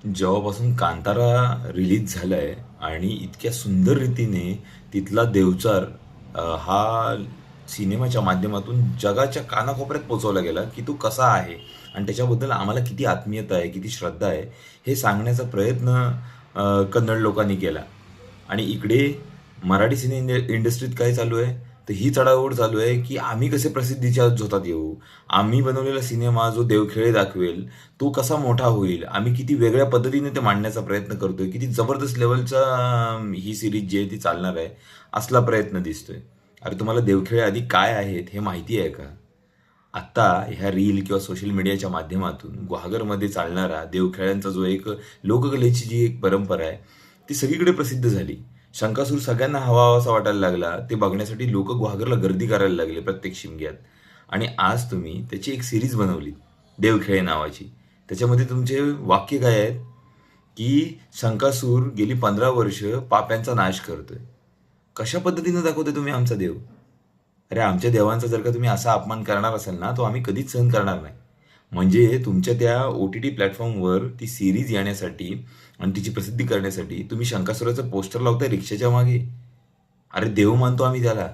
जेव्हापासून कांतारा रिलीज झालाय आणि इतक्या सुंदर रीतीने तिथला देवचार हा सिनेमाच्या माध्यमातून जगाच्या कानाकोपऱ्यात पोहोचवला गेला की तो कसा आहे आणि त्याच्याबद्दल आम्हाला किती आत्मीयता आहे, किती श्रद्धा आहे, हे सांगण्याचा प्रयत्न कन्नड लोकांनी केला. आणि इकडे मराठी सिने इंडस्ट्रीत काय चालू आहे, तर ही चढाओढ चालू आहे की आम्ही कसे प्रसिद्धीच्या झोतात येऊ, आम्ही बनवलेला सिनेमा जो देवखेळे दाखवेल तो कसा मोठा होईल, आम्ही किती वेगळ्या पद्धतीने ते मांडण्याचा प्रयत्न करतोय, किती जबरदस्त लेवलचा ही सिरीज जी आहे ती चालणार आहे, असला प्रयत्न दिसतोय. अरे तुम्हाला देवखेळे आधी काय आहेत हे माहिती आहे का? आत्ता ह्या रील किंवा सोशल मीडियाच्या माध्यमातून गुहागरमध्ये चालणारा देवखेळ्यांचा जो एक लोककलेची जी एक परंपरा आहे ती सगळीकडे प्रसिद्ध झाली. शंकासूर सगळ्यांना हवाहवासा वाटायला लागला. ते बघण्यासाठी लोक गुहागरला गर्दी करायला लागले प्रत्येक शिमग्यात. आणि आज तुम्ही त्याची एक सिरीज बनवली देवखेळे नावाची. त्याच्यामध्ये तुमचे वाक्य काय आहेत की शंकासूर गेली 15 वर्ष पाप्यांचा नाश करतोय. कशा पद्धतीनं दाखवते तुम्ही आमचा देव? अरे आमच्या देवांचा जर का तुम्ही असा अपमान करणार असाल ना तो आम्ही कधीच सहन करणार नाही. म्हणजे तुमच्या त्या ओ टी टी प्लॅटफॉर्मवर ती सिरीज येण्यासाठी आणि तिची प्रसिद्धी करण्यासाठी तुम्ही शंकासुराचं पोस्टर लावताय रिक्षाच्या मागे. अरे देव मानतो आम्ही त्याला.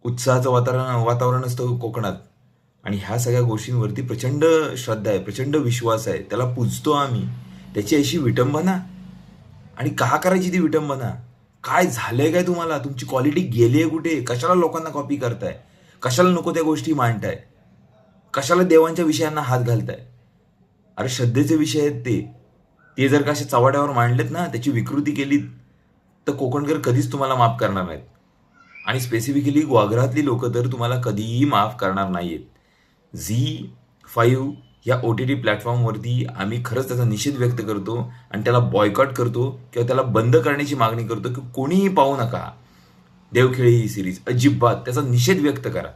उत्साहाचं वातावरण असतं कोकणात. आणि ह्या सगळ्या गोष्टींवरती प्रचंड श्रद्धा आहे, प्रचंड विश्वास आहे, त्याला पूजतो आम्ही. त्याची अशी विटंबना. आणि का करायची ती विटंबना? काय झालंय काय तुम्हाला? तुमची क्वालिटी गेली आहे कुठे? कशाला लोकांना कॉपी करताय? कशाला नको त्या गोष्टी मांडताय? कशाला देवांच्या विषयांना हात घालताय? अरे श्रद्धेचे विषय आहेत ते. ते जर का असे चव्हाट्यावर मांडलेत ना, त्याची विकृती केलीत, तर कोकणकर कधीच तुम्हाला माफ करणार नाहीत. आणि स्पेसिफिकली ग्वाघरातली लोकं तर तुम्हाला कधीही माफ करणार नाहीत. झी 5 या ओ टी टी प्लॅटफॉर्मवरती आम्ही खरंच त्याचा निषेध व्यक्त करतो आणि त्याला बॉयकॉट करतो किंवा त्याला बंद करण्याची मागणी करतो की कोणीही पाहू नका देवखेळी ही सिरीज. अजिबात त्याचा निषेध व्यक्त करा.